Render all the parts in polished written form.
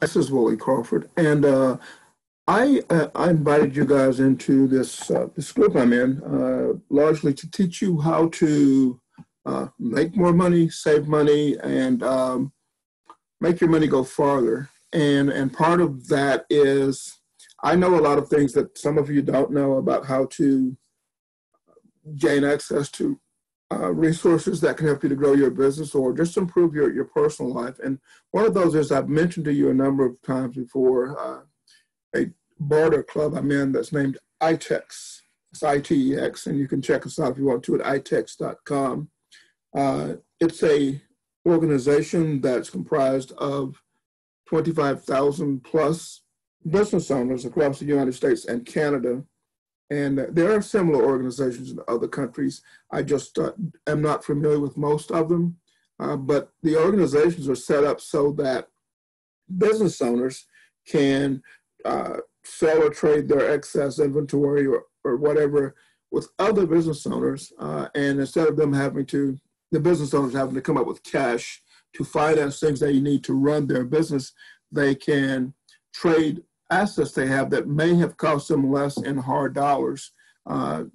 This is Willie Crawford, and I invited you guys into this group I'm in, largely to teach you how to make more money, save money, and make your money go farther. And part of that is I know a lot of things that some of you don't know about how to gain access to resources that can help you to grow your business or just improve your personal life. And one of those is I've mentioned to you a number of times before. A barter club I'm in that's named ITEX. It's ITEX, and you can check us out if you want to at itex.com. It's a organization that's comprised of 25,000 plus business owners across the United States and Canada. And there are similar organizations in other countries. I just am not familiar with most of them. But the organizations are set up so that business owners can sell or trade their excess inventory or whatever with other business owners. And instead of them the business owners having to come up with cash to finance things they need to run their business, they can trade assets they have that may have cost them less in hard dollars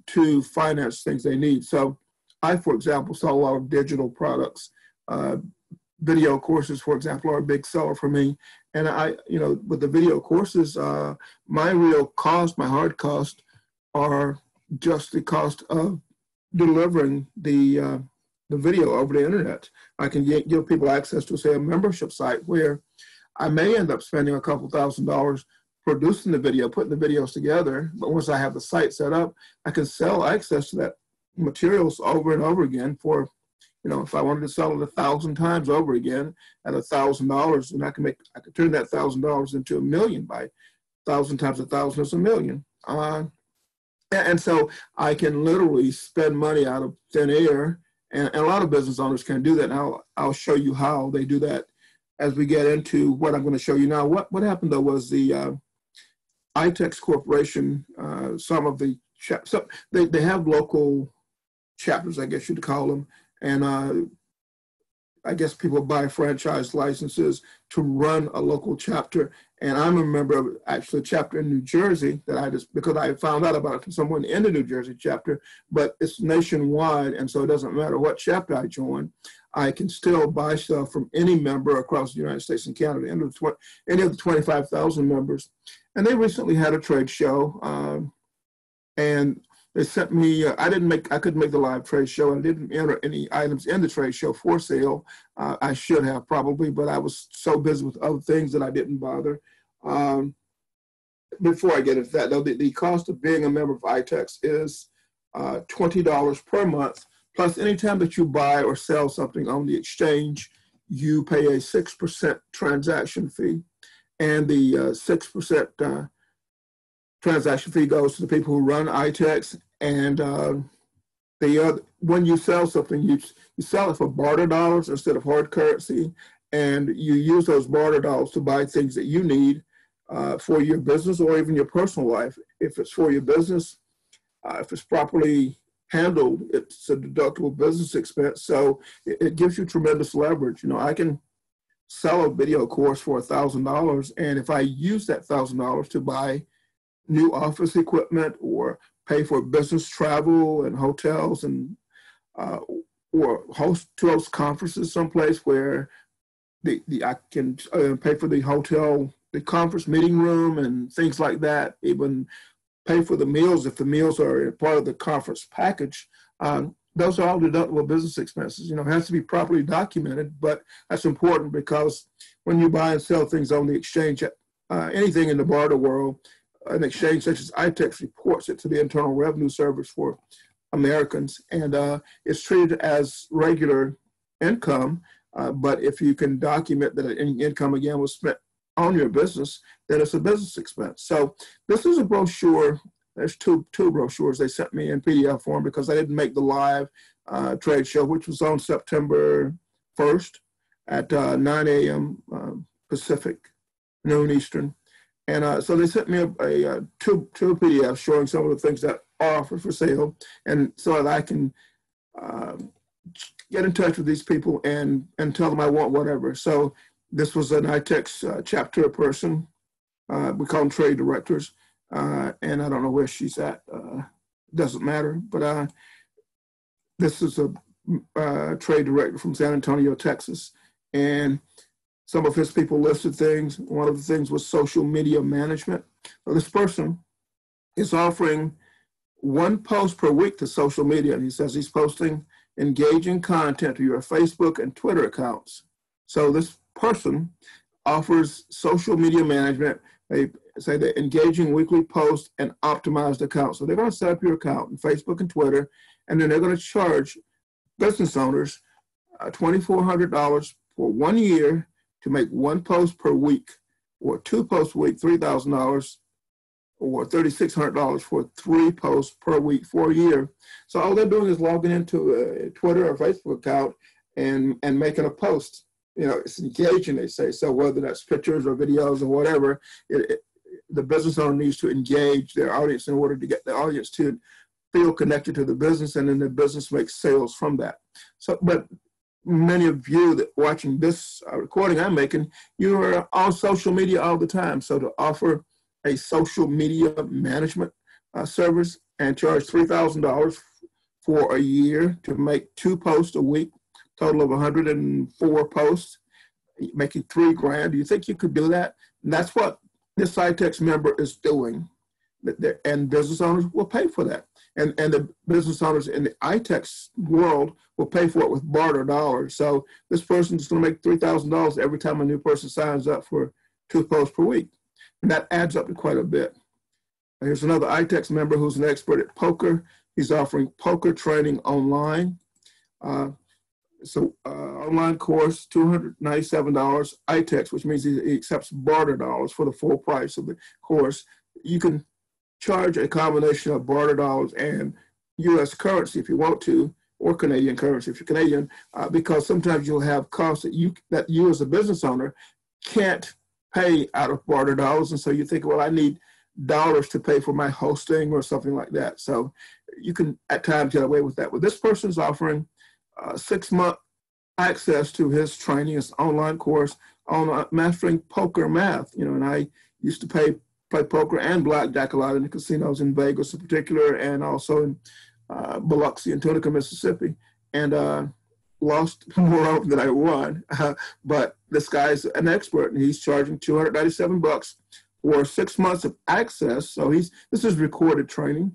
to finance things they need. So I, for example, sell a lot of digital products. Video courses, for example, are a big seller for me. And with the video courses, my real cost, my hard cost, are just the cost of delivering the video over the internet. I can give people access to, say, a membership site where I may end up spending a couple $1,000s producing the video, putting the videos together. But once I have the site set up, I can sell access to that materials over and over again for, if I wanted to sell it 1,000 times over again at $1,000, then I could turn that $1,000 into $1 million by 1,000 times 1,000 is $1 million. And so I can literally spend money out of thin air, and a lot of business owners can do that. And I'll show you how they do that as we get into what I'm going to show you now. What happened though was the ITEX Corporation, they have local chapters, I guess you'd call them, and I guess people buy franchise licenses to run a local chapter. And I'm a member of actually a chapter in New Jersey because I found out about it from someone in the New Jersey chapter, but it's nationwide. And so it doesn't matter what chapter I join, I can still buy stuff from any member across the United States and Canada, any of the 25,000 members. And they recently had a trade show, and they sent me, I couldn't make the live trade show, and I didn't enter any items in the trade show for sale. I should have probably, but I was so busy with other things that I didn't bother. Before I get into that, though, the cost of being a member of ITEX is $20 per month, plus anytime that you buy or sell something on the exchange, you pay a 6% transaction fee, and the 6% transaction fee goes to the people who run ITEX, and when you sell something, you sell it for barter dollars instead of hard currency, and you use those barter dollars to buy things that you need for your business or even your personal life. If it's for your business, if it's properly handled, it's a deductible business expense, so it gives you tremendous leverage. I can sell a video course for $1,000, and if I use that $1,000 to buy new office equipment or pay for business travel and hotels and or host conferences someplace where I can pay for the hotel, the conference meeting room and things like that, even pay for the meals if the meals are part of the conference package. Those are all deductible business expenses. It has to be properly documented, but that's important because when you buy and sell things on the exchange, anything in the barter world, an exchange such as ITEX reports it to the Internal Revenue Service for Americans, and it's treated as regular income. But if you can document that any income again was spent on your business, then it's a business expense. So this is a brochure. There's two brochures they sent me in PDF form because I didn't make the live trade show, which was on September 1st at 9 a.m. Pacific, noon Eastern. And so they sent me two PDFs showing some of the things that are offered for sale, and so that I can get in touch with these people and tell them I want whatever. So This was an ITEX chapter person. We call them trade directors. And I don't know where she's at. Doesn't matter. But this is a trade director from San Antonio, Texas. And some of his people listed things. One of the things was social media management. So this person is offering one post per week to social media. And he says he's posting engaging content to your Facebook and Twitter accounts. So this person offers social media management. They say they're engaging weekly posts and optimized accounts. So they're going to set up your account on Facebook and Twitter, and then they're going to charge business owners $2,400 for 1 year to make one post per week, or two posts a week, $3,000, or $3,600 for 3 posts per week for a year. So all they're doing is logging into a Twitter or Facebook account and making a post. You know, it's engaging, they say. So whether that's pictures or videos or whatever, the business owner needs to engage their audience in order to get the audience to feel connected to the business, and then the business makes sales from that. So, but many of you that watching this recording I'm making, you are on social media all the time. So to offer a social media management service and charge $3,000 for a year to make 2 posts a week, total of 104 posts, making $3,000. Do you think you could do that? And that's what this ITEX member is doing. And business owners will pay for that. And the business owners in the ITEX world will pay for it with barter dollars. So this person is going to make $3,000 every time a new person signs up for 2 posts per week. And that adds up to quite a bit. Here's another ITEX member who's an expert at poker. He's offering poker training online. Online course, $297, ITEX, which means he accepts barter dollars for the full price of the course. You can charge a combination of barter dollars and U.S. currency if you want to, or Canadian currency if you're Canadian, because sometimes you'll have costs that you as a business owner can't pay out of barter dollars. And so you think, well, I need dollars to pay for my hosting or something like that. So you can at times get away with that. But this person's offering 6-month access to his training, his online course on mastering poker math. You know, and I used to play poker and blackjack a lot in the casinos in Vegas in particular, and also in Biloxi and Tunica, Mississippi, and lost more often than I won. But this guy's an expert, and he's charging $297 for 6 months of access. So this is recorded training.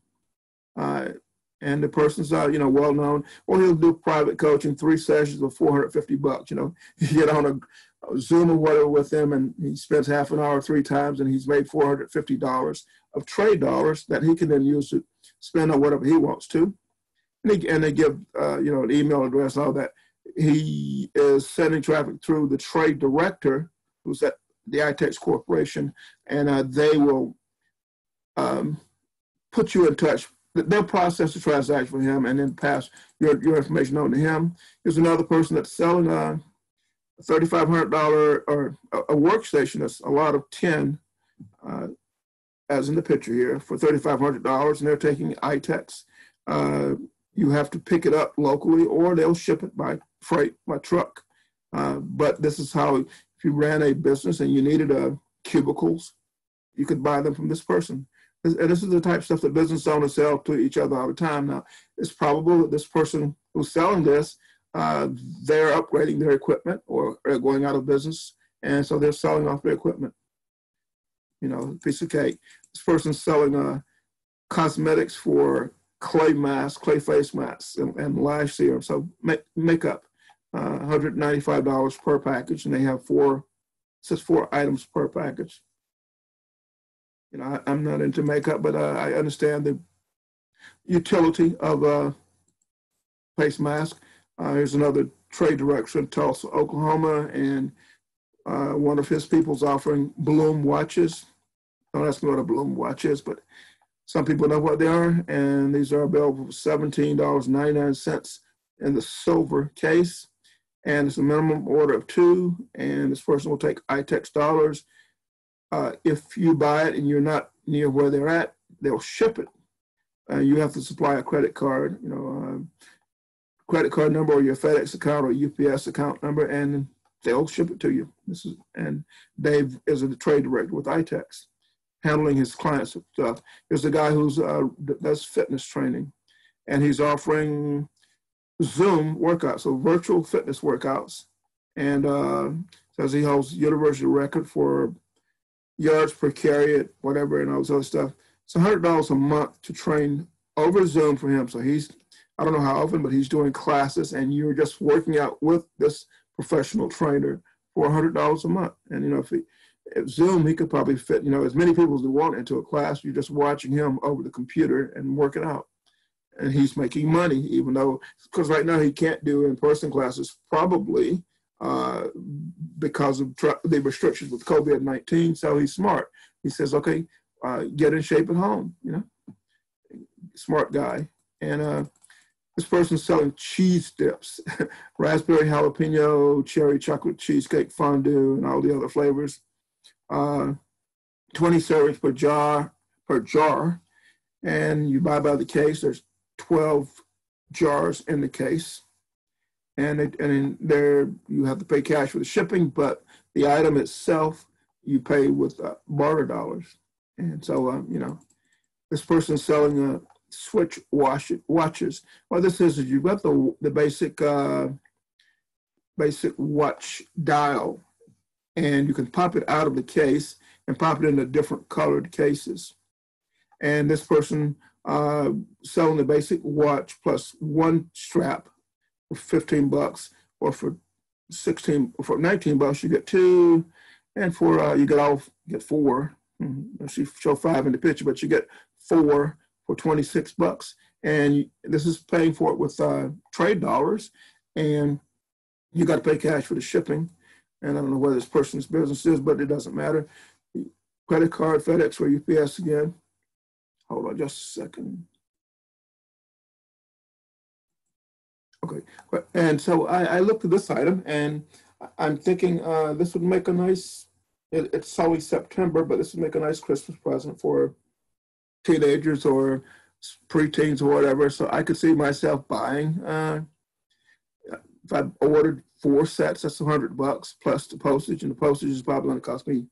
And the person's well known, or he'll do private coaching, 3 sessions of $450. You know, you get on a Zoom or whatever with him, and he spends half an hour 3 times, and he's made $450 of trade dollars that he can then use to spend on whatever he wants to. And they give an email address and all that. He is sending traffic through the trade director, who's at the ITEX Corporation, and they will put you in touch. They'll process the transaction for him and then pass your information on to him. There's another person that's selling a $3,500 or a workstation that's a lot of 10, as in the picture here, for $3,500, and they're taking ITEX. You have to pick it up locally, or they'll ship it by freight, by truck. But this is how, if you ran a business and you needed cubicles, you could buy them from this person. And this is the type of stuff that business owners sell to each other all the time. Now, it's probable that this person who's selling this, they're upgrading their equipment or are going out of business, and so they're selling off their equipment. You know, piece of cake. This person's selling cosmetics for clay masks, clay face masks, and lash serum. So makeup, $195 per package, and they have 4 items per package. You know, I'm not into makeup, but I understand the utility of a face mask. Here's another trade director in Tulsa, Oklahoma, and one of his people's offering Bloom watches. Don't ask me what a Bloom watch is, but some people know what they are, and these are available for $17.99 in the silver case, and it's a minimum order of 2, and this person will take ITEX dollars. If you buy it and you're not near where they're at, they'll ship it. You have to supply a credit card, credit card number or your FedEx account or UPS account number, and they'll ship it to you. And Dave is a trade director with iTex, handling his clients' stuff. There's a guy who's does fitness training, and he's offering Zoom workouts, so virtual fitness workouts, and says he holds university record for yards per carry, whatever, and all this other stuff. It's $100 a month to train over Zoom for him. So I don't know how often, but he's doing classes, and you're just working out with this professional trainer for $100 a month. And, if Zoom, he could probably fit, as many people as they want into a class. You're just watching him over the computer and working out. And he's making money, even though, because right now he can't do in-person classes, probably because of the restrictions with COVID-19. So he's smart. He says, okay, get in shape at home, smart guy. And this person's selling cheese dips, raspberry jalapeno, cherry chocolate cheesecake fondue, and all the other flavors. 20 servings per jar. And you buy by the case. There's 12 jars in the case. And in there, you have to pay cash for the shipping, but the item itself, you pay with barter dollars. And so, this person's selling switch watches. What this is you've got the basic watch dial, and you can pop it out of the case and pop it into different colored cases. And this person selling the basic watch plus one strap for $15, or for $19 you get two, and for you get four. She showed 5 in the picture, but you get 4 for $26, and this is paying for it with trade dollars, and you got to pay cash for the shipping. And I don't know where this person's business is, but it doesn't matter. Credit card, FedEx, or UPS again. Hold on just a second. Okay, and so I looked at this item, and I'm thinking this would make a nice, it's only September, but this would make a nice Christmas present for teenagers or preteens or whatever. So I could see myself buying, if I ordered 4 sets, that's $100 plus the postage, and the postage is probably going to cost me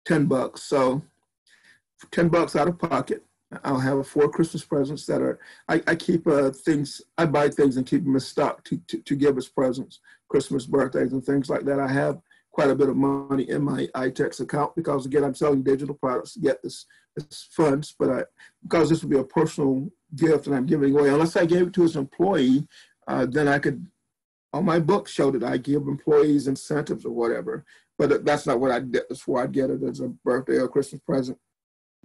$10. So for $10 out of pocket, I'll have 4 Christmas presents that are, I keep things, I buy things and keep them in stock to give as presents, Christmas, birthdays, and things like that. I have quite a bit of money in my iTex account because, again, I'm selling digital products to get this funds, but because this would be a personal gift and I'm giving away, unless I gave it to his employee, then I could, on my book, show that I give employees incentives or whatever, but that's not what I did. That's why I'd get it as a birthday or Christmas present.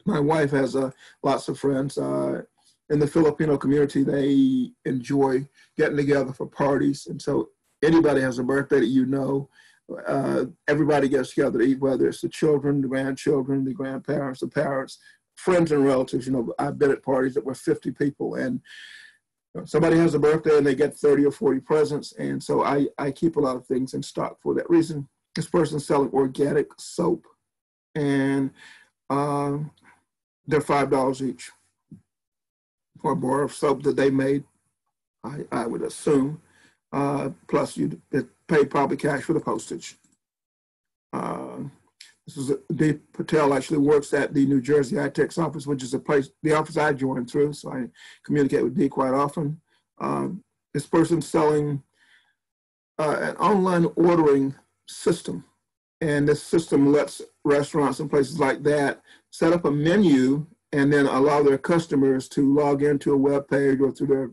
My wife has lots of friends in the Filipino community. They enjoy getting together for parties. And so anybody has a birthday that everybody gets together to eat, whether it's the children, the grandchildren, the grandparents, the parents, friends and relatives. I've been at parties that were 50 people, and somebody has a birthday and they get 30 or 40 presents. And so I keep a lot of things in stock for that reason. This person's selling organic soap, and they're $5 each for a bar of soap that they made, I would assume. Plus you pay probably cash for the postage. This is Dave Patel actually works at the New Jersey iTex office, which is the office I joined through, so I communicate with Dee quite often. This person's selling an online ordering system, and this system lets restaurants and places like that set up a menu and then allow their customers to log into a web page or through their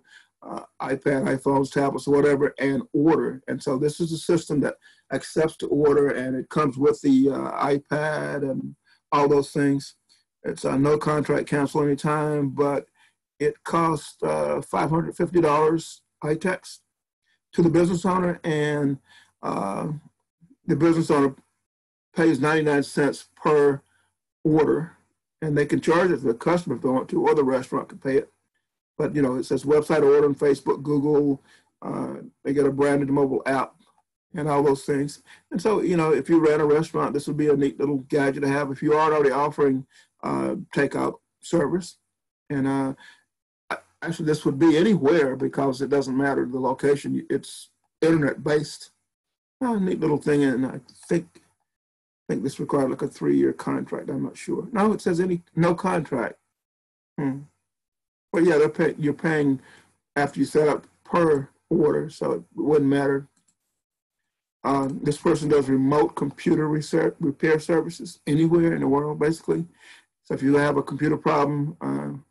iPad, iPhones, tablets, or whatever, and order. And so this is a system that accepts to order, and it comes with the iPad and all those things. It's no contract, cancel anytime, but it costs $550 iTex to the business owner, and the business owner pays 99 cents per order, and they can charge it to the customer if they want to, or the restaurant can pay it. But, it says website order on Facebook, Google, they get a branded mobile app and all those things. And so, if you ran a restaurant, this would be a neat little gadget to have if you aren't already offering takeout service. And actually, this would be anywhere because it doesn't matter the location. It's internet-based. neat little thing, and I think this required like a 3-year contract. I'm not sure. No, it says no contract. But yeah, you're paying after you set up per order, so it wouldn't matter. This person does remote computer repair services anywhere in the world, basically. So if you have a computer problem,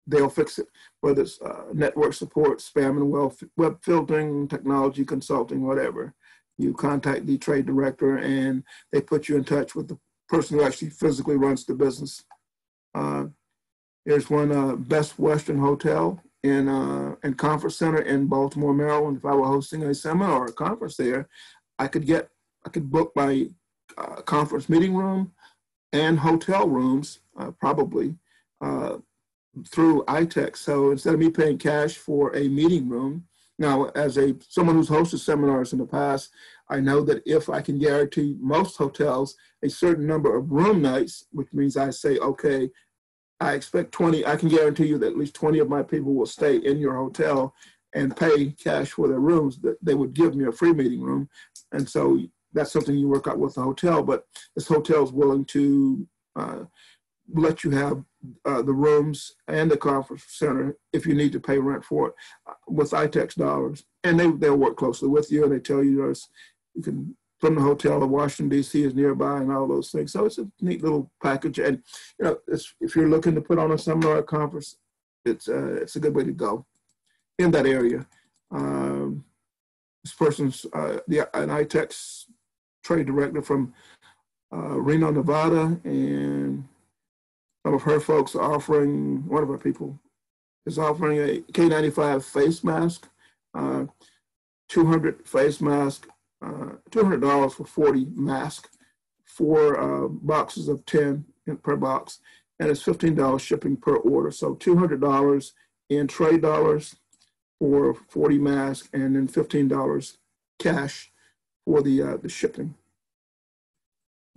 they'll fix it, whether it's network support, spam and web filtering, technology consulting, whatever. You contact the trade director and they put you in touch with the person who actually physically runs the business. There's one Best Western Hotel in Conference Center in Baltimore, Maryland. If I were hosting a seminar or a conference there, I could book my conference meeting room and hotel rooms probably through iText. So instead of me paying cash for a meeting room, now as someone who's hosted seminars in the past, I know that if I can guarantee most hotels a certain number of room nights, which means I say, okay, I expect 20, I can guarantee you that at least 20 of my people will stay in your hotel and pay cash for their rooms, that they would give me a free meeting room. And so that's something you work out with the hotel, but this hotel is willing to let you have the rooms and the conference center if you need to pay rent for it with iText dollars. And they'll work closely with you, and they tell you you can, from the hotel to Washington, D.C. is nearby and all those things. So it's a neat little package. And if you're looking to put on a seminar or conference, it's a good way to go in that area. This person's an iText trade director from Reno, Nevada, and some of her folks are offering, one of our people is offering a K95 face mask, 200 face mask, $200 for 40 masks, 4 boxes of 10 per box, and it's $15 shipping per order. So $200 in trade dollars for 40 masks, and then $15 cash for the shipping.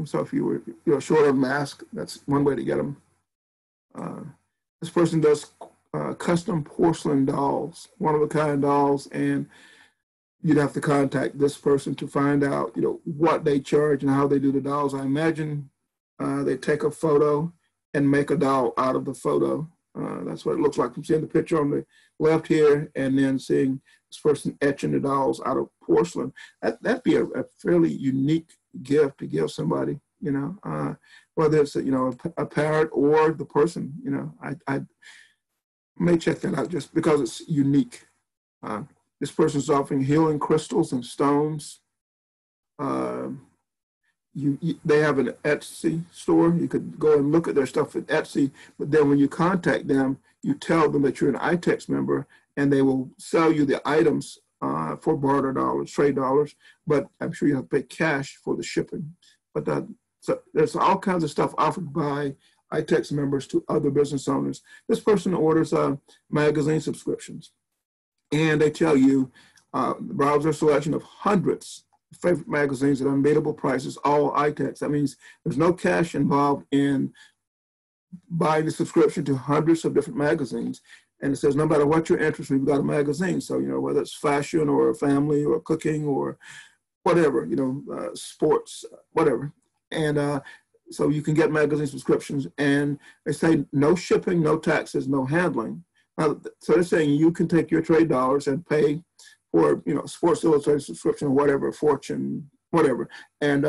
So if you're short of masks, that's one way to get them. This person does custom porcelain dolls, one-of-a-kind dolls, and you'd have to contact this person to find out, what they charge and how they do the dolls. I imagine they take a photo and make a doll out of the photo. That's what it looks like from seeing the picture on the left here, and then seeing this person etching the dolls out of porcelain. That'd be a fairly unique gift to give somebody, whether it's a parent or the person. I may check that out just because it's unique. This person's offering healing crystals and stones. They have an Etsy store. You could go and look at their stuff at Etsy, but then when you contact them, you tell them that you're an iText member, and they will sell you the items for barter dollars, trade dollars, but I'm sure you have to pay cash for the shipping. But so there's all kinds of stuff offered by iText members to other business owners. This person orders magazine subscriptions, and they tell you browse their selection of hundreds of favorite magazines at unbeatable prices, all iText. That means there's no cash involved in buying the subscription to hundreds of different magazines. And it says, no matter what your interest, we've got a magazine. So, whether it's fashion or family or cooking or whatever, sports, whatever. And so you can get magazine subscriptions, and they say no shipping, no taxes, no handling. So they're saying you can take your trade dollars and pay for, Sports Illustrated subscription or whatever, Fortune, whatever. And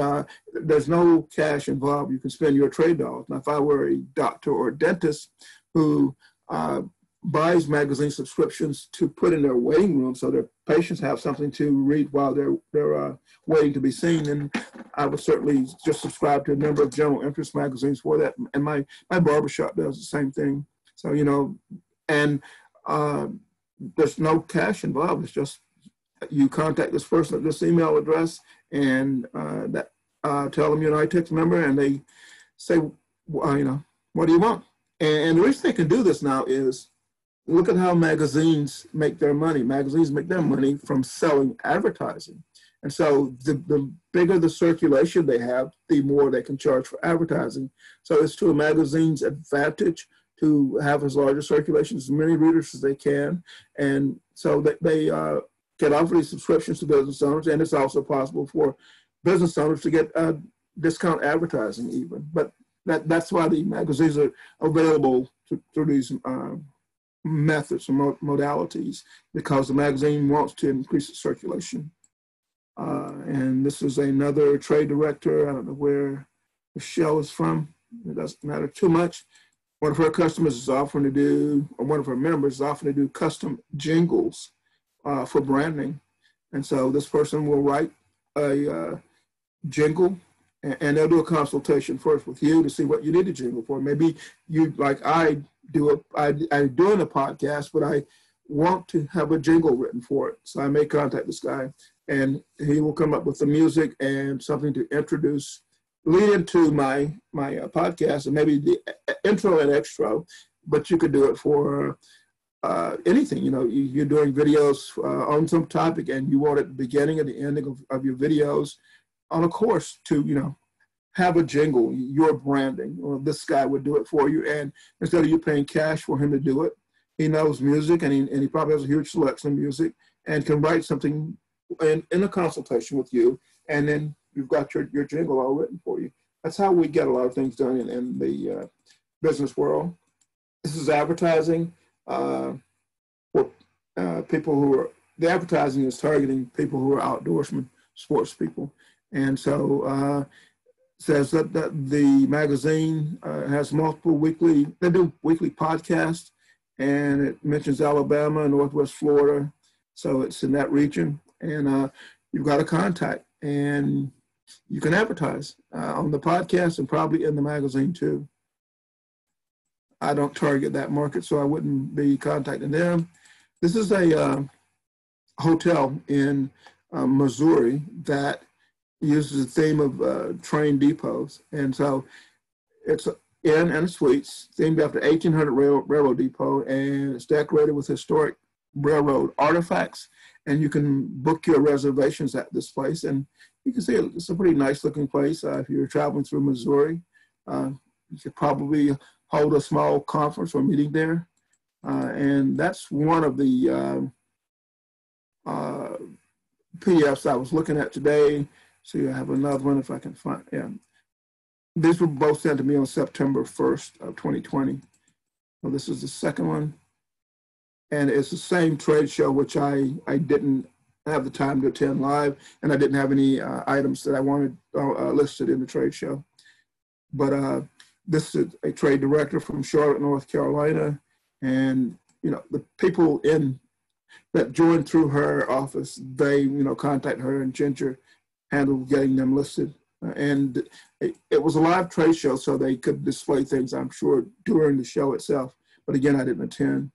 there's no cash involved. You can spend your trade dollars. Now, if I were a doctor or a dentist who buys magazine subscriptions to put in their waiting room so their patients have something to read while they're waiting to be seen, and I would certainly just subscribe to a number of general interest magazines for that. And my barbershop does the same thing. So, and there's no cash involved. It's just you contact this person at this email address, and tell them you're an iText member, and they say, what do you want? And the reason they can do this now is, look at how magazines make their money. Magazines make their money from selling advertising. And so the bigger the circulation they have, the more they can charge for advertising. So it's to a magazine's advantage to have as large a circulation, as many readers as they can. And so that they can offer these subscriptions to business owners, and it's also possible for business owners to get discount advertising even. But that's why the magazines are available through these methods or modalities, because the magazine wants to increase its circulation. And this is another trade director. I don't know where Michelle is from. It doesn't matter too much. One of her customers is offering to do, or one of her members is offering to do custom jingles for branding. And so this person will write a jingle, and they'll do a consultation first with you to see what you need a jingle for. Maybe you, like I do, I'm doing a podcast, but I want to have a jingle written for it. So I may contact this guy, and he will come up with the music and something to introduce, lead into my podcast, and maybe the intro and extra. But you could do it for anything. You know, you're doing videos on some topic, and you want at the beginning and the ending of your videos on a course to, you know, have a jingle, your branding. Well, this guy would do it for you, and instead of you paying cash for him to do it, he knows music, and he probably has a huge selection of music, and can write something in a consultation with you, and then you've got your jingle all written for you. That's how we get a lot of things done in the business world. This is advertising for people who are, the advertising is targeting people who are outdoorsmen, sports people. And so says that the magazine has multiple weekly, they do weekly podcasts, and it mentions Alabama and Northwest Florida. So it's in that region. And you've got a contact, and you can advertise on the podcast and probably in the magazine too. I don't target that market, so I wouldn't be contacting them. This is a hotel in Missouri that uses the theme of train depots. And so it's inn and suites themed after 1800 railroad depot, and it's decorated with historic railroad artifacts. And you can book your reservations at this place. And you can see it's a pretty nice looking place. If you're traveling through Missouri, you could probably hold a small conference or meeting there. And that's one of the PDFs I was looking at today. So I have another one if I can find. Yeah, these were both sent to me on September 1st of 2020. So this is the second one, and it's the same trade show which I didn't have the time to attend live, and I didn't have any items that I wanted listed in the trade show. But this is a trade director from Charlotte, North Carolina, and you know the people that joined through her office, they contact her, and Ginger handled getting them listed. And it was a live trade show, so they could display things, I'm sure, during the show itself. But again, I didn't attend.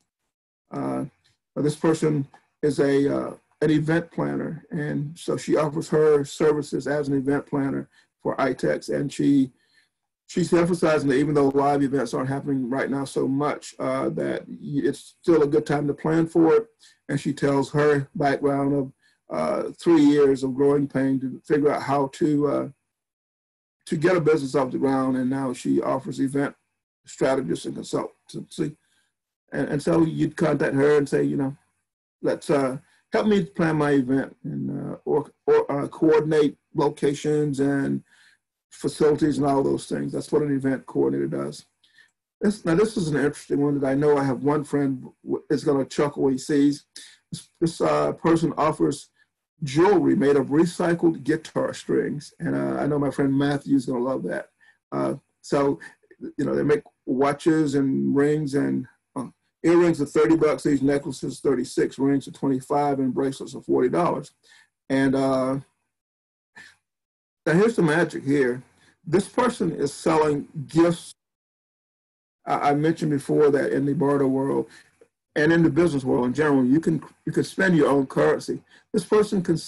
This person is an event planner, and so she offers her services as an event planner for ITEX, and she's emphasizing that even though live events aren't happening right now so much, that it's still a good time to plan for it. And she tells her background of 3 years of growing pain to figure out how to get a business off the ground. And now she offers event strategists and consultancy. And so you'd contact her and say, let's help me plan my event, and or coordinate locations and facilities and all those things. That's what an event coordinator does. Now this is an interesting one that I know I have one friend is going to chuckle when he sees. This person offers jewelry made of recycled guitar strings, and I know my friend Matthew is going to love that. So they make watches and rings, and earrings are $30. These necklaces 36, rings are 25, and bracelets are $40. And now here's the magic here. This person is selling gifts. I mentioned before that in the barter world and in the business world in general, you can spend your own currency. This person could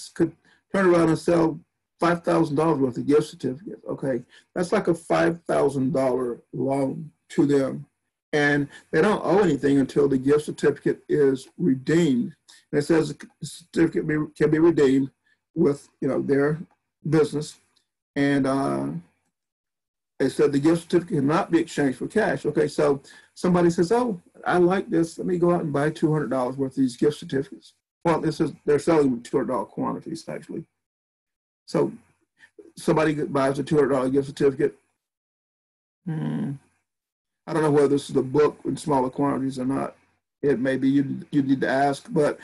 turn around and sell $5,000 worth of gift certificates. Okay, that's like a $5,000 loan to them, and they don't owe anything until the gift certificate is redeemed. And it says the certificate can be redeemed with their business, and they said the gift certificate cannot be exchanged for cash. Okay, so somebody says, oh, I like this. Let me go out and buy $200 worth of these gift certificates. Well, they're selling with $200 quantities actually. So somebody buys a $200 gift certificate. I don't know whether this is a book in smaller quantities or not. It may be you need to ask, but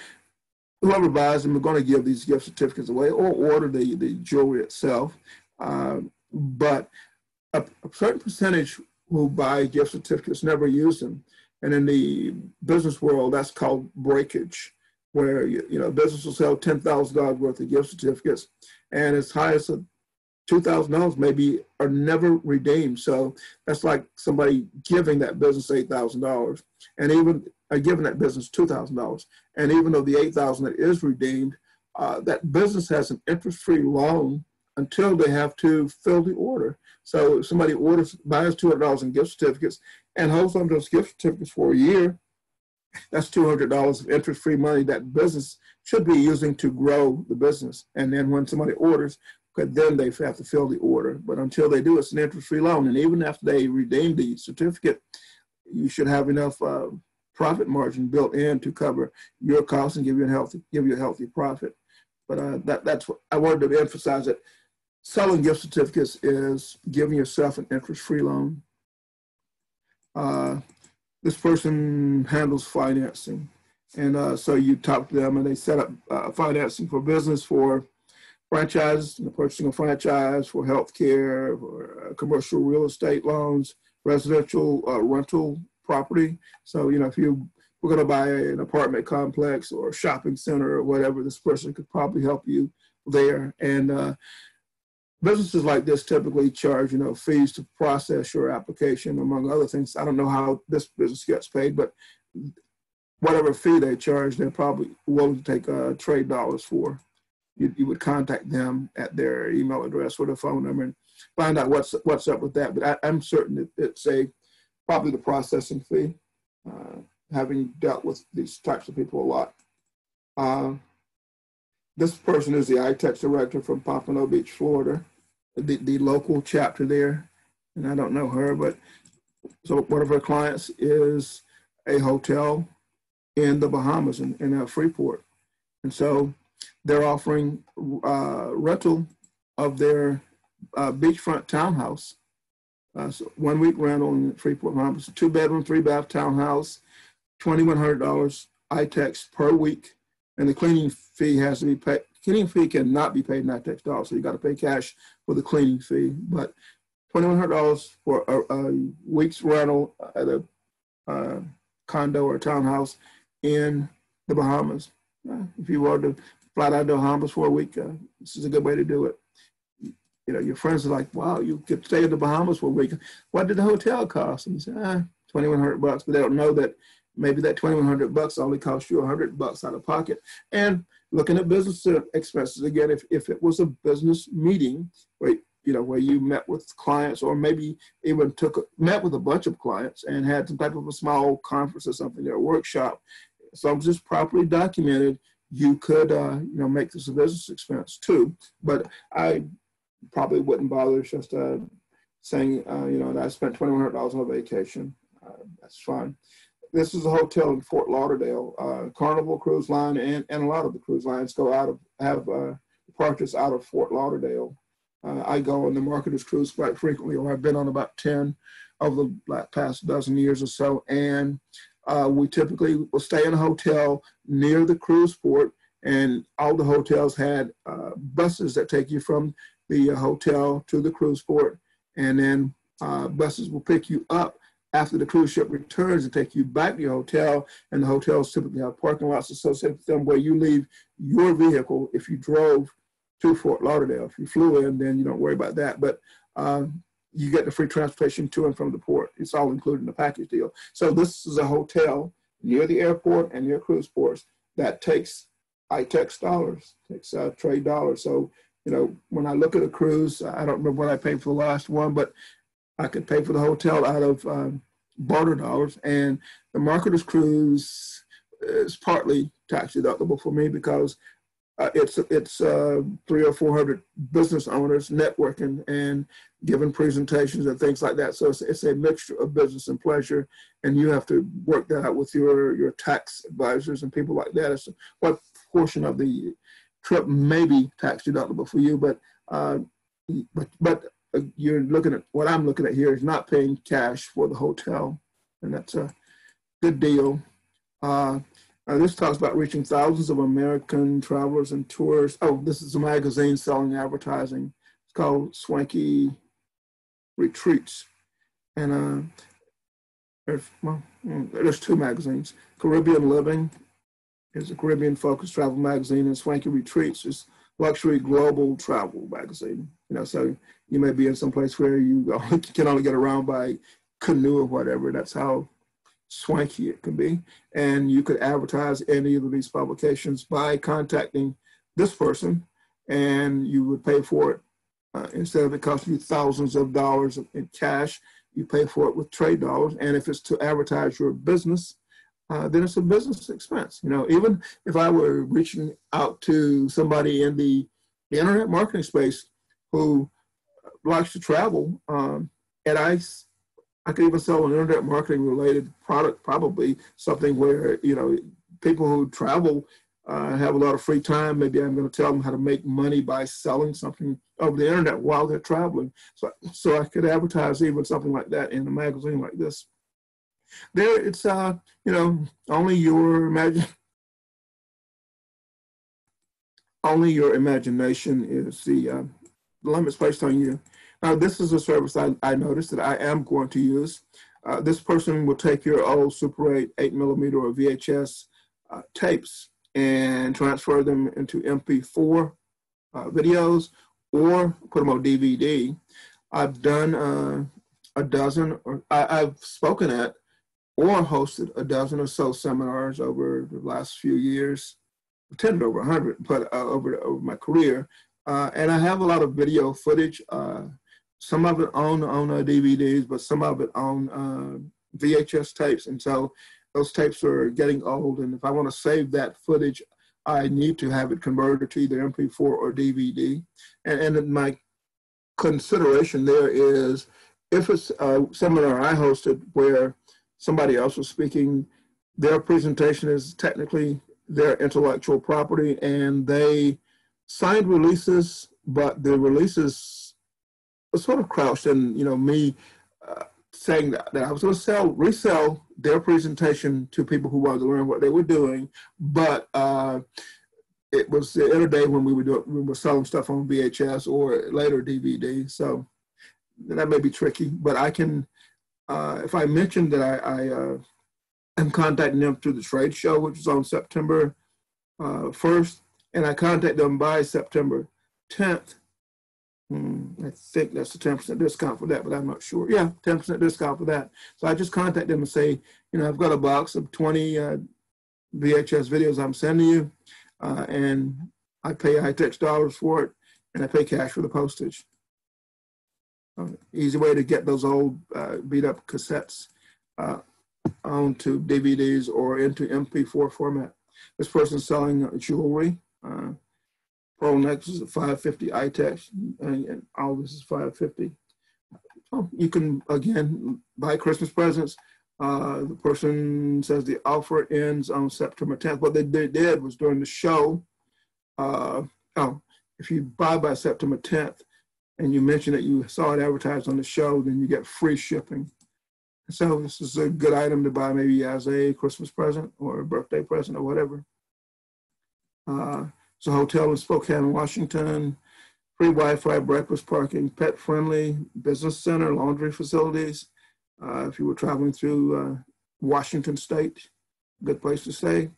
whoever buys them are going to give these gift certificates away or order the jewelry itself. But a certain percentage who buy gift certificates never use them. And in the business world, that's called breakage, where business will sell $10,000 worth of gift certificates, and as high as $2,000 maybe are never redeemed. So that's like somebody giving that business $8,000, and even giving that business $2,000. And even though the $8,000 that is redeemed, that business has an interest-free loan until they have to fill the order. So if somebody buys $200 in gift certificates and holds on to those gift certificates for a year, that's $200 of interest-free money that business should be using to grow the business. And then when somebody orders, then they have to fill the order. But until they do, it's an interest-free loan. And even after they redeem the certificate, you should have enough profit margin built in to cover your costs and give you a healthy profit. But that's what I wanted to emphasize, that selling gift certificates is giving yourself an interest-free loan. This person handles financing. And so you talk to them and they set up financing for business, for franchises, the purchasing of franchise, for healthcare, for commercial real estate loans, residential rental property. So, if we're going to buy an apartment complex or a shopping center or whatever, this person could probably help you there. And businesses like this typically charge, fees to process your application, among other things. I don't know how this business gets paid, but whatever fee they charge, they're probably willing to take trade dollars for. You would contact them at their email address or their phone number and find out what's up with that. But I'm certain that it's probably the processing fee, having dealt with these types of people a lot. This person is the ITEX director from Pompano Beach, Florida, the local chapter there. And I don't know her, but so one of her clients is a hotel in the Bahamas, in Freeport. And so they're offering rental of their beachfront townhouse. So 1 week rental in Freeport, Bahamas, 2-bedroom, 3-bath townhouse, $2,100 ITEX per week. And the cleaning fee has to be paid. Cleaning fee cannot be paid in ITEX dollars, so you got to pay cash for the cleaning fee. But $2,100 for a week's rental at a condo or townhouse in the Bahamas. If you want to fly down to the Bahamas for a week, this is a good way to do it. Your friends are like, wow, you could stay in the Bahamas for a week. What did the hotel cost? And you say, $2,100, but they don't know that maybe that $2,100 only cost you $100 out of pocket. And looking at business expenses again, if it was a business meeting where you met with clients, or maybe even met with a bunch of clients and had some type of a small conference or something, or a workshop, as long as it's properly documented, you could make this a business expense too. But I probably wouldn't bother just saying that I spent $2,100 on a vacation. That's fine. This is a hotel in Fort Lauderdale. Carnival Cruise Line and a lot of the cruise lines have departures out of Fort Lauderdale. I go on the Marketer's Cruise quite frequently, or I've been on about 10 of the past dozen years or so. And we typically will stay in a hotel near the cruise port, and all the hotels had buses that take you from the hotel to the cruise port, and then buses will pick you up after the cruise ship returns and take you back to your hotel. And the hotels typically have parking lots associated with them where you leave your vehicle if you drove to Fort Lauderdale. If you flew in, then you don't worry about that. But you get the free transportation to and from the port. It's all included in the package deal. So this is a hotel near the airport and near cruise ports that takes ITEX dollars, takes trade dollars. So, when I look at a cruise, I don't remember what I paid for the last one, but I could pay for the hotel out of barter dollars. And the Marketer's Cruise is partly tax deductible for me because It's 300 or 400 business owners networking and giving presentations and things like that. So it's a mixture of business and pleasure, and you have to work that out with your tax advisors and people like that as to what portion of the trip may be tax deductible for you. But you're looking at what I'm looking at here is not paying cash for the hotel, and that's a good deal. This talks about reaching thousands of American travelers and tourists. Oh, this is a magazine selling advertising. It's called Swanky Retreats. And there's two magazines. Caribbean Living is a Caribbean-focused travel magazine, and Swanky Retreats is luxury global travel magazine. So you may be in some place where you can only get around by canoe or whatever. That's how swanky it can be. And you could advertise in either of these publications by contacting this person, and you would pay for it. Instead of it costing you thousands of dollars in cash, you pay for it with trade dollars. And if it's to advertise your business, then it's a business expense. Even if I were reaching out to somebody in the internet marketing space who likes to travel, and I could even sell an internet marketing related product, probably something where, people who travel have a lot of free time. Maybe I'm going to tell them how to make money by selling something over the internet while they're traveling. So I could advertise even something like that in a magazine like this. There, it's, only your imagination is the limits placed on you. Now, this is a service I noticed that I am going to use. This person will take your old Super 8, 8mm or VHS tapes and transfer them into MP4 videos or put them on DVD. I've done a dozen, or I've spoken at or hosted a dozen or so seminars over the last few years. Attended over 100, but over my career. And I have a lot of video footage. Some of it on DVDs, but some of it on VHS tapes. And so those tapes are getting old. And if I want to save that footage, I need to have it converted to either MP4 or DVD. And my consideration there is, if it's a seminar I hosted where somebody else was speaking, their presentation is technically their intellectual property, and they signed releases, but the releases were sort of crouched in, me saying that I was going to resell their presentation to people who wanted to learn what they were doing, but it was the other day when we were selling stuff on VHS or later DVD, so that may be tricky, but I can, if I mentioned that I am contacting them through the trade show, which is on September 1st, and I contact them by September 10th. I think that's a 10% discount for that, but I'm not sure. Yeah, 10% discount for that. So I just contact them and say, I've got a box of 20 VHS videos I'm sending you, and I pay high-tech dollars for it, and I pay cash for the postage. Easy way to get those old beat-up cassettes onto DVDs or into MP4 format. This person's selling jewelry. Pearl necklaces at $550, iTex, and all this is $550. So you can, again, buy Christmas presents. The person says the offer ends on September 10th. What they did was during the show, if you buy by September 10th and you mention that you saw it advertised on the show, then you get free shipping. So this is a good item to buy maybe as a Christmas present or a birthday present or whatever. It's a hotel in Spokane, Washington, free Wi-Fi, breakfast, parking, pet-friendly, business center, laundry facilities. If you were traveling through Washington State, good place to stay.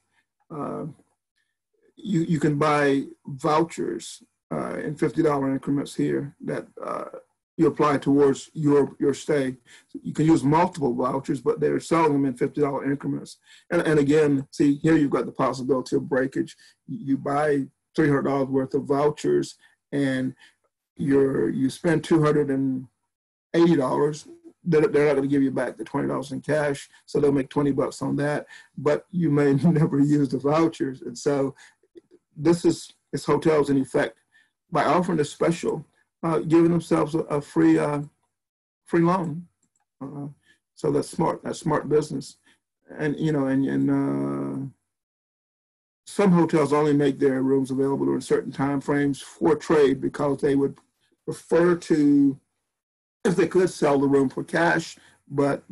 You can buy vouchers in $50 increments here that you apply towards your stay. You can use multiple vouchers, but they're selling them in $50 increments. And again, see, here you've got the possibility of breakage. You buy $300 worth of vouchers and you spend $280. They're not going to give you back the $20 in cash, so they'll make $20 on that, but you may never use the vouchers. And so it's it's hotels in effect, by offering a special, giving themselves a free loan. So that's smart. That's smart business. And some hotels only make their rooms available during certain time frames for trade because they would prefer to, if they could, sell the room for cash. But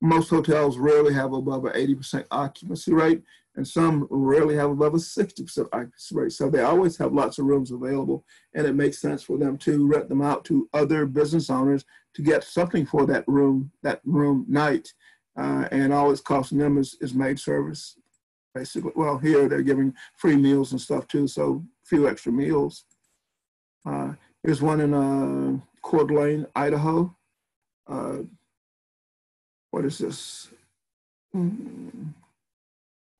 most hotels rarely have above an 80% occupancy rate, and some rarely have above a 60% occupancy rate. So they always have lots of rooms available, and it makes sense for them to rent them out to other business owners to get something for that room night. And all it's costing them is maid service, basically. Well, here they're giving free meals and stuff too, so a few extra meals. Here's one in Coeur d'Alene, Idaho. What is this?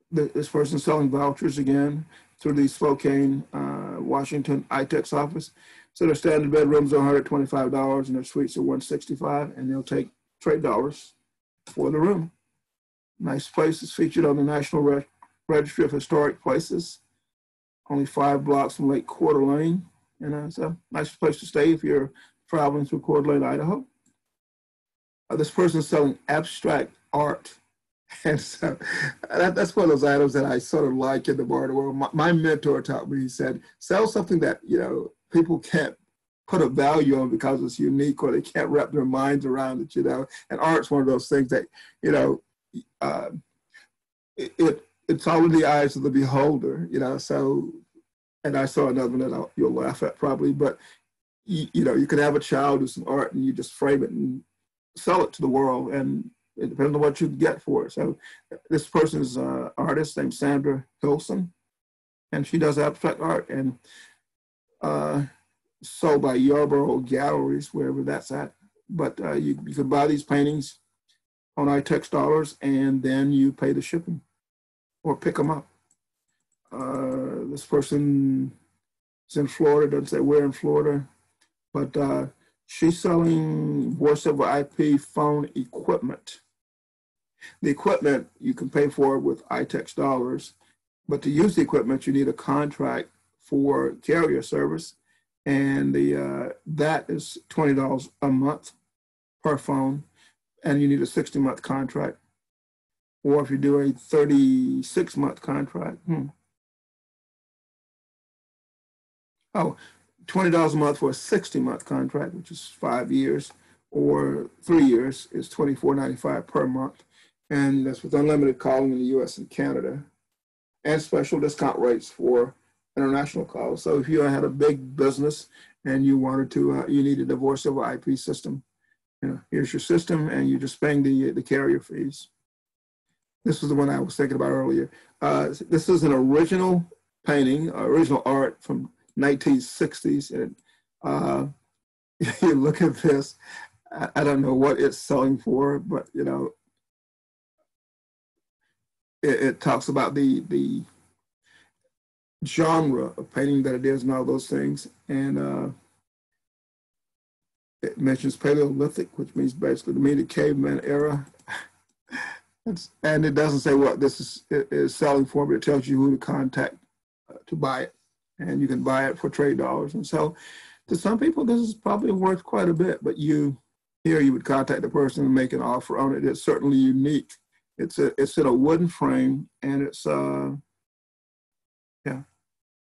This person selling vouchers again through the Spokane, Washington ITEX office. So their standard bedrooms are $125 and their suites are $165, and they'll take trade dollars for the room. Nice place. Is featured on the National Registry of Historic Places. Only 5 blocks from Lake Coeur d'Alene. And it's a nice place to stay if you're traveling through Coeur d'Alene, Idaho. This person is selling abstract art. And so that's one of those items that I sort of like in the barter world. My mentor taught me, he said, sell something that, people can't put a value on because it's unique or they can't wrap their minds around it, And art's one of those things that, it's all in the eyes of the beholder, So, and I saw another one that you'll laugh at probably, but, you could have a child do some art and you just frame it and sell it to the world, and it depends on what you get for it. So this person is an artist named Sandra Hilson, and she does abstract art and sold by Yarborough Galleries, wherever that's at. But you can buy these paintings on ITEX dollars, and then you pay the shipping or pick them up. This person is in Florida, doesn't say where in Florida, but she's selling voice over IP phone equipment. The equipment you can pay for with ITEX dollars, but to use the equipment, you need a contract for carrier service, and that is $20 a month per phone, and you need a 60-month contract. Or if you do a 36-month contract, $20 a month for a 60-month contract, which is 5 years, or 3 years is $24.95 per month. And that's with unlimited calling in the US and Canada, and special discount rates for international calls. So if you had a big business and you wanted to, you needed a voice over IP system, here's your system, and you're just paying the carrier fees. This is the one I was thinking about earlier. This is an original painting, original art from 1960s, and you look at this, I don't know what it's selling for, but it talks about the genre of painting that it is and all those things, and it mentions Paleolithic, which means basically to me the caveman era. And it doesn't say what this is selling for, but it tells you who to contact to buy it. And you can buy it for trade dollars. And so to some people, this is probably worth quite a bit, but you would contact the person and make an offer on it. It's certainly unique. It's in a wooden frame, and it's oil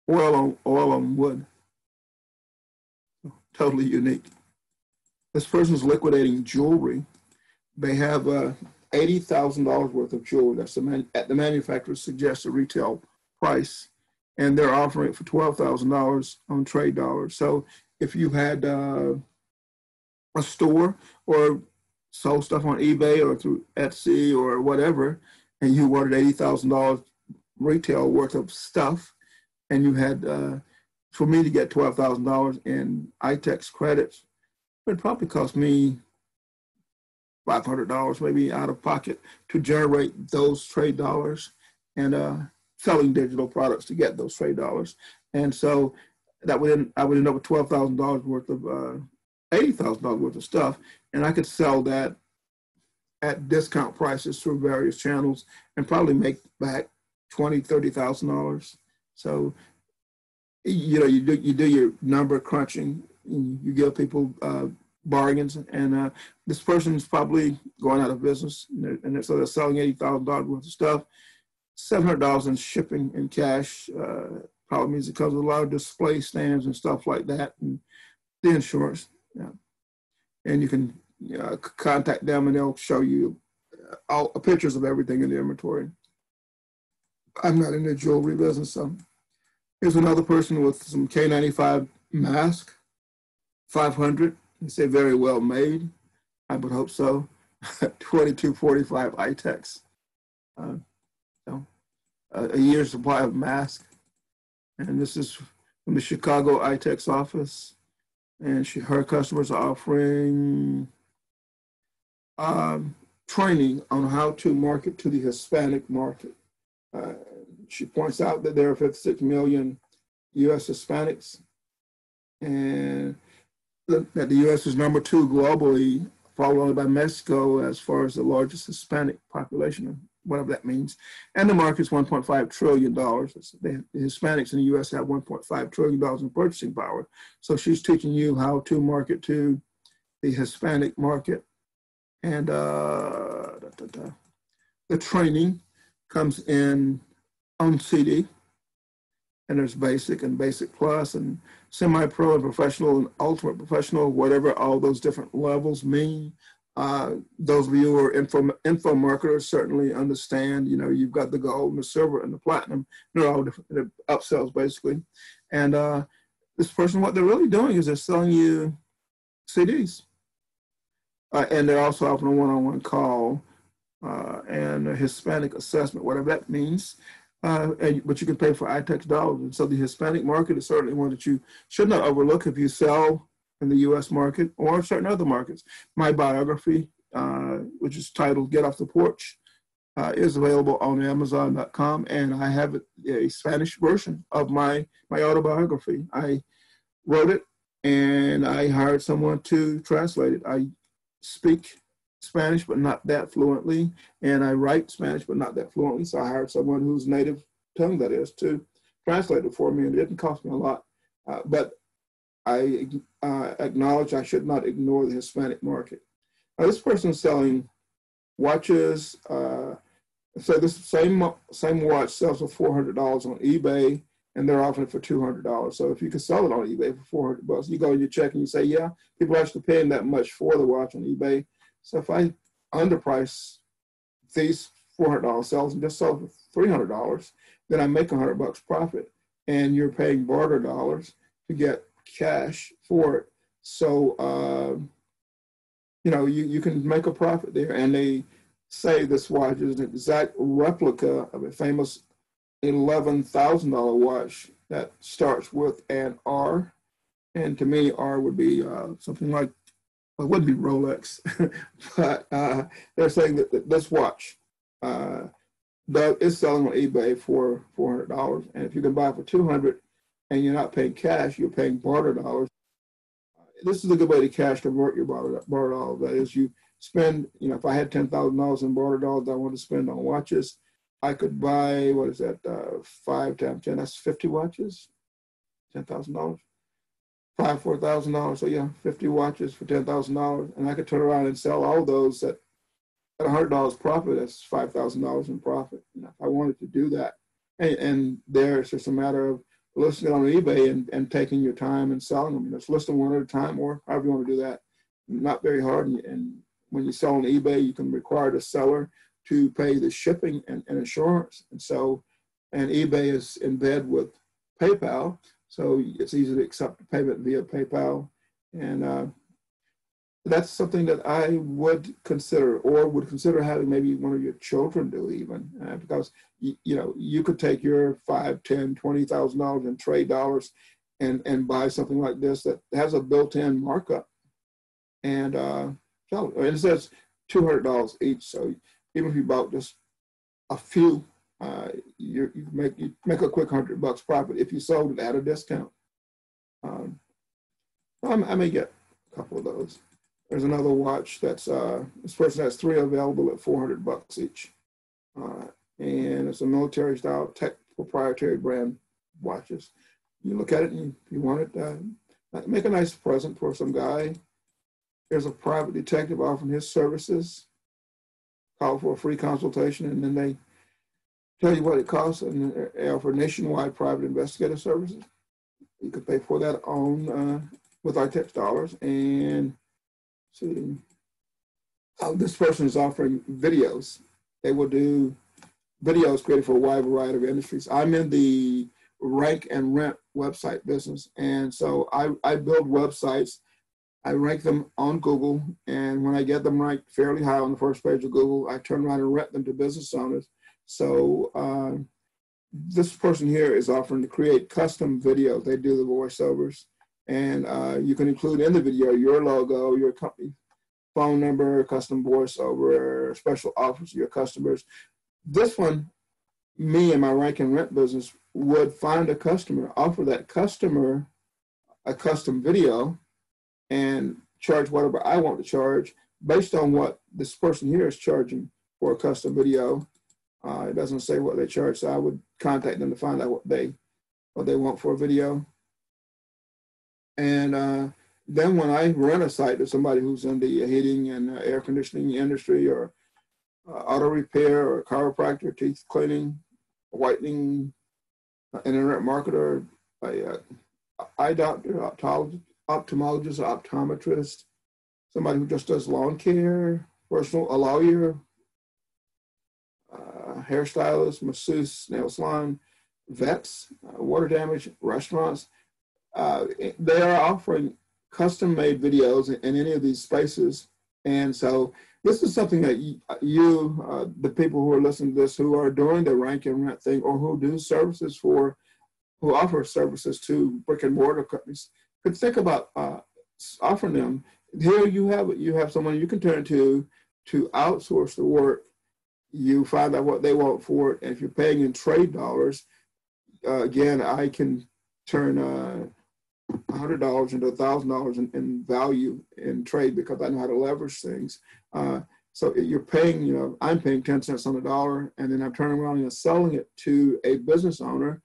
on wood. Totally unique. This person's liquidating jewelry. They have $80,000 worth of jewelry. That's at the manufacturer's suggested retail price, and they're offering it for $12,000 on trade dollars. So if you had a store or sold stuff on eBay or through Etsy or whatever, and you wanted $80,000 retail worth of stuff, and you had, for me to get $12,000 in ITEX credits, it would probably cost me $500 maybe out of pocket to generate those trade dollars, and selling digital products to get those trade dollars. And so I would end up with $12,000 worth of $80,000 worth of stuff, and I could sell that at discount prices through various channels and probably make back $20,000, $30,000. So you do your number crunching. You give people bargains, and this person's probably going out of business, and so they're selling $80,000 worth of stuff. $700 in shipping and cash. Probably means it comes with a lot of display stands and stuff like that, and the insurance. Yeah. And you can contact them, and they'll show you all pictures of everything in the inventory. I'm not in the jewelry business, so here's another person with some K95 mask, 500. They say very well made. I would hope so. 2245 ITEX. A year's supply of masks. And this is from the Chicago ITEX office. And her customers are offering training on how to market to the Hispanic market. She points out that there are 56 million U.S. Hispanics, and that the U.S. is number 2 globally, followed only by Mexico as far as the largest Hispanic population, whatever that means. And the market's $1.5 trillion. The Hispanics in the U.S. have $1.5 trillion in purchasing power. So she's teaching you how to market to the Hispanic market. And the training comes in on CD. And there's basic and basic plus and semi-pro and professional and ultimate professional, whatever all those different levels mean. Those of you who are info marketers certainly understand, you've got the gold and the silver and the platinum. They're all different, they're upsells basically. And this person, what they're really doing is they're selling you CDs. And they're also offering a one-on-one call and a Hispanic assessment, whatever that means. But you can pay for ITEX dollars. And so the Hispanic market is certainly one that you should not overlook if you sell in the U.S. market or certain other markets. My biography, which is titled Get Off the Porch, is available on Amazon.com. And I have a Spanish version of my autobiography. I wrote it and I hired someone to translate it. I speak Spanish, but not that fluently. And I write Spanish, but not that fluently. So I hired someone whose native tongue that is to translate it for me. And it didn't cost me a lot. But I acknowledge I should not ignore the Hispanic market. Now, this person is selling watches. So this same watch sells for $400 on eBay, and they're offering it for $200. So if you can sell it on eBay for $400, you go and you check and you say, yeah, people are actually paying that much for the watch on eBay. So if I underprice these $400 sales and just sell for $300, then I make $100 profit, and you're paying barter dollars to get cash for it. So, you can make a profit there. And they say this watch is an exact replica of a famous $11,000 watch that starts with an R. And to me, R would be something like, well, it would be Rolex. But they're saying that this watch is selling on eBay for $400. And if you can buy it for $200 and you're not paying cash, you're paying barter dollars. This is a good way to cash convert your barter dollars. That is, you spend, if I had $10,000 in barter dollars I want to spend on watches, I could buy, 5 times 10, that's 50 watches, $10,000. $4,000. So yeah, 50 watches for $10,000. And I could turn around and sell all those at $100 profit. That's $5,000 in profit. If I wanted to do that. And there it's just a matter of listing it on eBay and taking your time and selling them. Just list them one at a time, or however you want to do that. Not very hard. And when you sell on eBay, you can require the seller to pay the shipping and insurance. And eBay is in bed with PayPal. So it's easy to accept the payment via PayPal. And that's something that I would consider, or would consider having maybe one of your children do even, because you could take your $5,000, $10,000, $20,000 in trade dollars and buy something like this that has a built-in markup. And it says $200 each. So even if you bought just a few, you make a quick $100 profit if you sold it at a discount. I may get a couple of those. There's another watch that's this person has 3 available at $400 each, and it's a military style tech proprietary brand watches. You look at it and you want it, make a nice present for some guy. There's a private detective offering his services. Call for a free consultation, and then they tell you what it costs, and they offer nationwide private investigative services. You could pay for that on with our tax dollars. And see, this person is offering videos. They will do videos created for a wide variety of industries. I'm in the rank and rent website business, and so I build websites. I rank them on Google, and when I get them ranked fairly high on the first page of Google, I turn around and rent them to business owners. So this person here is offering to create custom videos. They do the voiceovers, and you can include in the video your logo, your company phone number, custom voiceover, special offers to your customers. This one, me and my rank and rent business would find a customer, offer that customer a custom video, and charge whatever I want to charge based on what this person here is charging for a custom video. It doesn't say what they charge, so I would contact them to find out what they want for a video. And then when I run a site to somebody who's in the heating and air conditioning industry, or auto repair, or chiropractor, teeth cleaning, whitening, an internet marketer, eye doctor, ophthalmologist, optometrist, somebody who just does lawn care, a lawyer, hairstylist, masseuse, nail salon, vets, water damage, restaurants. They are offering custom-made videos in any of these spaces. And so this is something that you, the people who are listening to this, who are doing the rank and rent thing, or who do services who offer services to brick and mortar companies, could think about offering them. Here you have it. You have someone you can turn to outsource the work. You find out what they want for it. And if you're paying in trade dollars, again, I can turn $100 into $1,000 in value in trade, because I know how to leverage things. So you're paying, I'm paying 10 cents on the dollar, and then I'm turning around and selling it to a business owner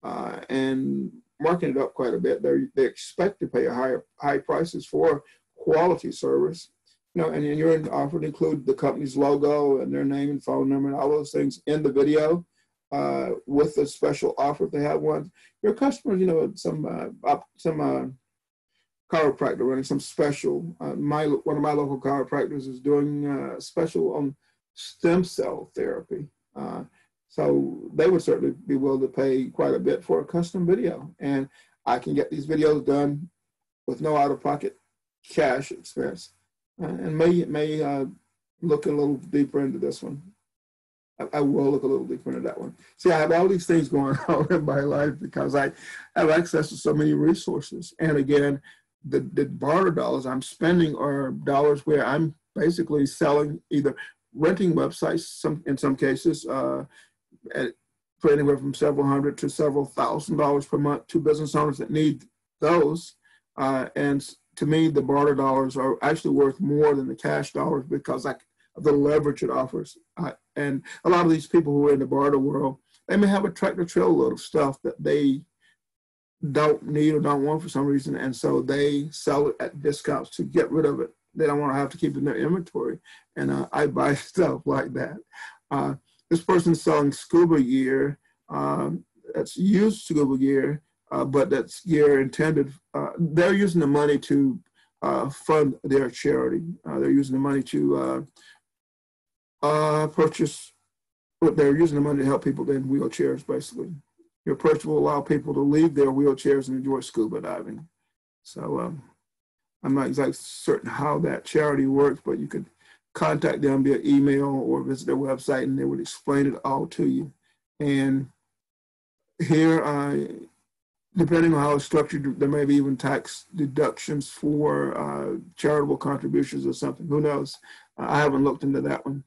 and marking it up quite a bit. They expect to pay high prices for quality service. And you're offered to include the company's logo and their name and phone number and all those things in the video with a special offer if they have one. Your customers, some chiropractor running some special. One of my local chiropractors is doing special on stem cell therapy. So they would certainly be willing to pay quite a bit for a custom video. And I can get these videos done with no out-of-pocket cash expense. And may look a little deeper into this one. I will look a little deeper into that one. See, I have all these things going on in my life because I have access to so many resources. And again, the barter dollars I'm spending are dollars where I'm basically selling, either renting websites, in some cases, for anywhere from several hundred to several $1,000s per month to business owners that need those. And to me, the barter dollars are actually worth more than the cash dollars because of the leverage it offers. And a lot of these people who are in the barter world, they may have a tractor trailer load of stuff that they don't need or don't want for some reason, and so they sell it at discounts to get rid of it. They don't want to have to keep it in their inventory, and I buy stuff like that. This person's selling scuba gear, that's used scuba gear, but that's gear intended, they're using the money to fund their charity. They're using the money to purchase, but they're using the money to help people in wheelchairs, basically. Your purchase will allow people to leave their wheelchairs and enjoy scuba diving. So I'm not exactly certain how that charity works, but you could contact them via email or visit their website, and they would explain it all to you. And here, depending on how it's structured, there may be even tax deductions for charitable contributions or something. Who knows? I haven't looked into that one.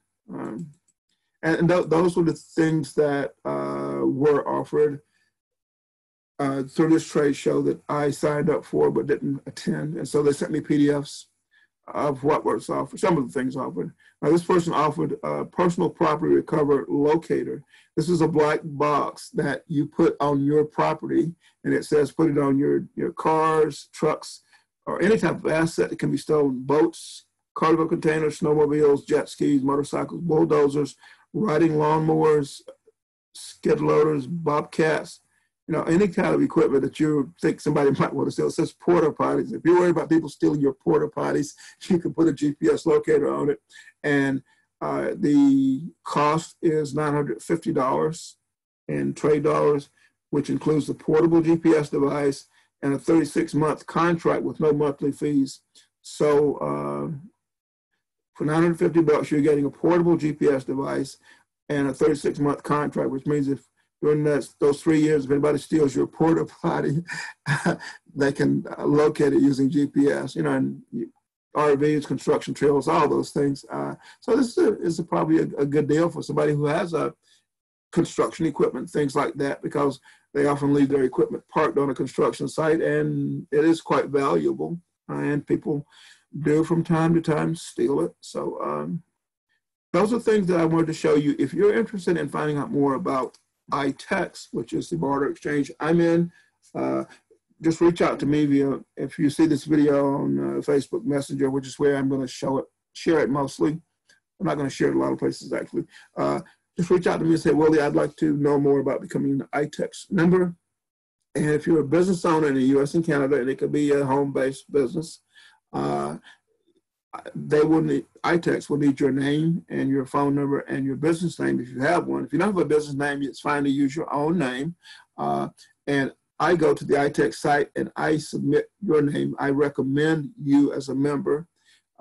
And those were the things that were offered through this trade show that I signed up for but didn't attend. And so they sent me PDFs of what was offered, some of the things offered. Now, this person offered a personal property recovery locator. This is a black box that you put on your property, and it says put it on your cars, trucks, or any type of asset that can be stolen: boats, cargo containers, snowmobiles, jet skis, motorcycles, bulldozers, riding lawnmowers, skid loaders, bobcats, any kind of equipment that you think somebody might want to steal. It says porta potties. If you're worried about people stealing your porta potties, you can put a GPS locator on it. And the cost is $950 in trade dollars, which includes the portable GPS device and a 36-month contract with no monthly fees. So for $950, you're getting a portable GPS device and a 36-month contract, which means if during those 3 years, if anybody steals your porta potty, they can locate it using GPS, and RVs, construction trails, all those things. So this is probably a good deal for somebody who has construction equipment, things like that, because they often leave their equipment parked on a construction site, and it is quite valuable, and people do from time to time steal it. So those are things that I wanted to show you. If you're interested in finding out more about iTex, which is the barter exchange I'm in, just reach out to me if you see this video on Facebook Messenger, which is where I'm going to share it mostly. I'm not going to share it a lot of places, actually. Just reach out to me and say, Willie, I'd like to know more about becoming an iTex member. And if you're a business owner in the U.S. and Canada, and it could be a home-based business, iTex will need your name and your phone number and your business name if you have one. If you don't have a business name, it's fine to use your own name. And I go to the iTex site and I submit your name. I recommend you as a member.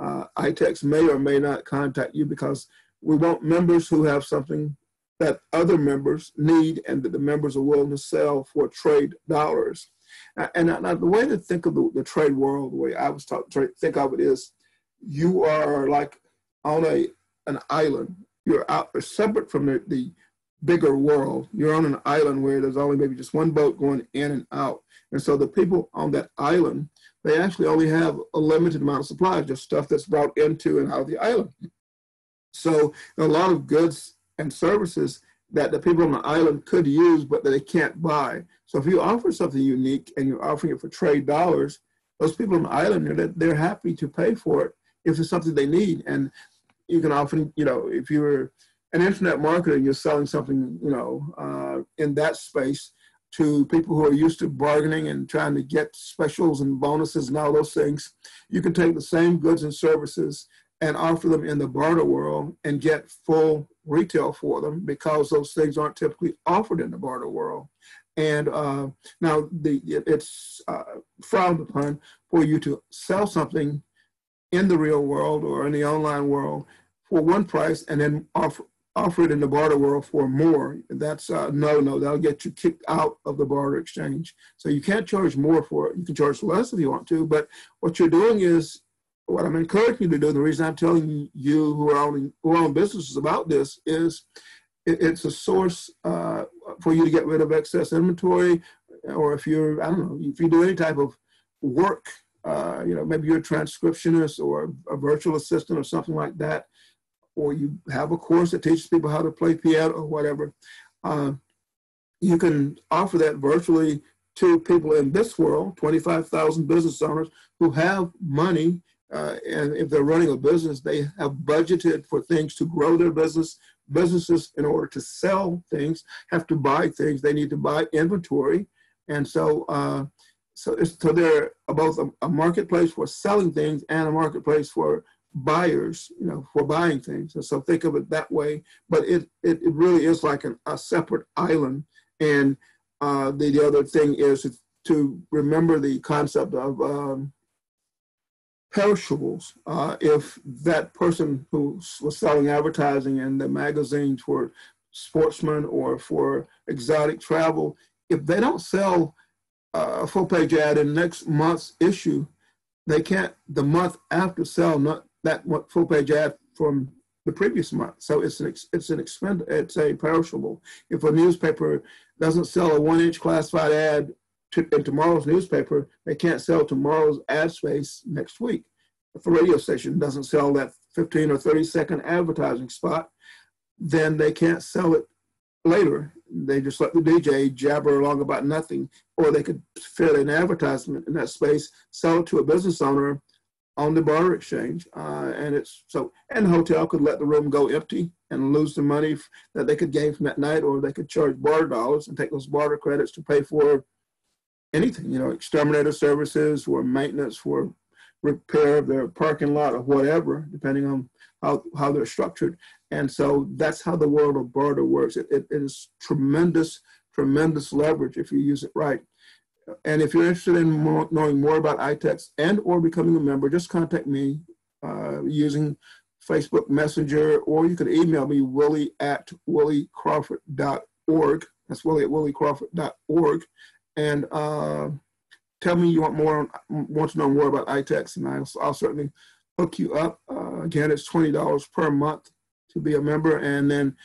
iTex may or may not contact you because we want members who have something that other members need and that the members are willing to sell for trade dollars. And the way to think of the trade world, the way I was taught to think of it is, you are like on an island. You're separate from the bigger world. You're on an island where there's only maybe just one boat going in and out. And so the people on that island, they actually only have a limited amount of supplies, just stuff that's brought into and out of the island. So a lot of goods and services that the people on the island could use, but that they can't buy. So if you offer something unique and you're offering it for trade dollars, those people on the island, they're happy to pay for it if it's something they need. And you can often, if you're an internet marketer and you're selling something, in that space to people who are used to bargaining and trying to get specials and bonuses and all those things, you can take the same goods and services and offer them in the barter world and get full retail for them, because those things aren't typically offered in the barter world. And now it's frowned upon for you to sell something in the real world or in the online world for one price and then offer it in the barter world for more. That's no, that'll get you kicked out of the barter exchange. So you can't charge more for it. You can charge less if you want to, but what you're doing is, what I'm encouraging you to do, the reason I'm telling you who are own businesses about this is it's a source for you to get rid of excess inventory, or if you're, if you do any type of work, maybe you're a transcriptionist or a virtual assistant or something like that, or you have a course that teaches people how to play piano or whatever, you can offer that virtually to people in this world, 25,000 business owners who have money. And if they're running a business, they have budgeted for things to grow their business. Businesses, in order to sell things, have to buy things. They need to buy inventory. And so they're both a marketplace for selling things and a marketplace for buyers, for buying things. And so think of it that way. But it really is like a separate island. And the other thing is to remember the concept of perishables. If that person who was selling advertising in the magazines for sportsmen or for exotic travel, if they don't sell a full-page ad in next month's issue, they can't the month after sell not that full-page ad from the previous month. So it's a perishable. If a newspaper doesn't sell a 1-inch classified ad in tomorrow's newspaper, they can't sell tomorrow's ad space next week. if a radio station doesn't sell that 15 or 30-second advertising spot, then they can't sell it later. They just let the DJ jabber along about nothing, or they could fit an advertisement in that space, sell it to a business owner on the barter exchange, and the hotel could let the room go empty and lose the money that they could gain from that night, or they could charge barter dollars and take those barter credits to pay for anything, exterminator services, or maintenance, for repair of their parking lot, or whatever, depending on how they're structured. And so that's how the world of barter works. It is tremendous leverage if you use it right. And if you're interested in knowing more about iTex and or becoming a member, just contact me using Facebook Messenger, or you can email me, willie@williecrawford.org. That's willie@williecrawford.org. And tell me you want to know more about iTex, and I'll certainly hook you up. Again, it's $20 per month to be a member, and then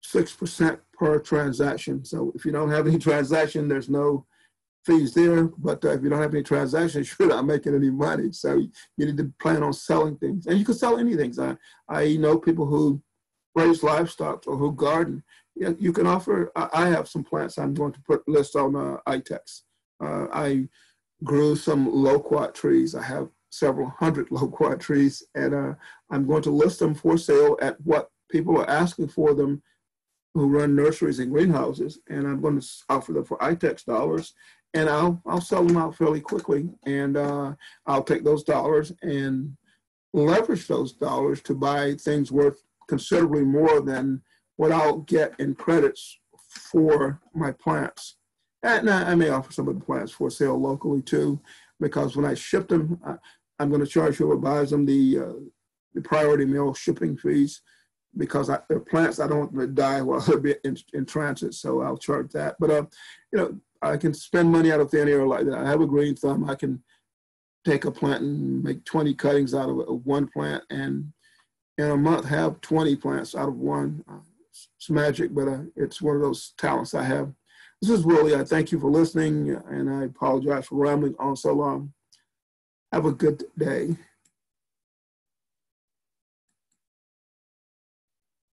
6% per transaction. So if you don't have any transaction, there's no fees there. But if you don't have any transactions, you're not making any money. So you need to plan on selling things, and you can sell anything. I know people who raise livestock or who garden. You can offer. I have some plants I'm going to list on iTex. I grew some loquat trees. I have several hundred loquat trees, and I'm going to list them for sale at what people are asking for them who run nurseries and greenhouses, and I'm going to offer them for iTex dollars, and I'll sell them out fairly quickly, and I'll take those dollars and leverage those dollars to buy things worth considerably more than what I'll get in credits for my plants. And I may offer some of the plants for sale locally too, because when I ship them, I'm going to charge whoever buys them the priority mail shipping fees, because they're plants I don't want them to die while they're in transit, so I'll charge that. But I can spend money out of thin air like that. I have a green thumb. I can take a plant and make 20 cuttings out of one plant, and in a month have 20 plants out of one. It's magic, but it's one of those talents I have. This is Willie. I thank you for listening, and I apologize for rambling on so long. Have a good day.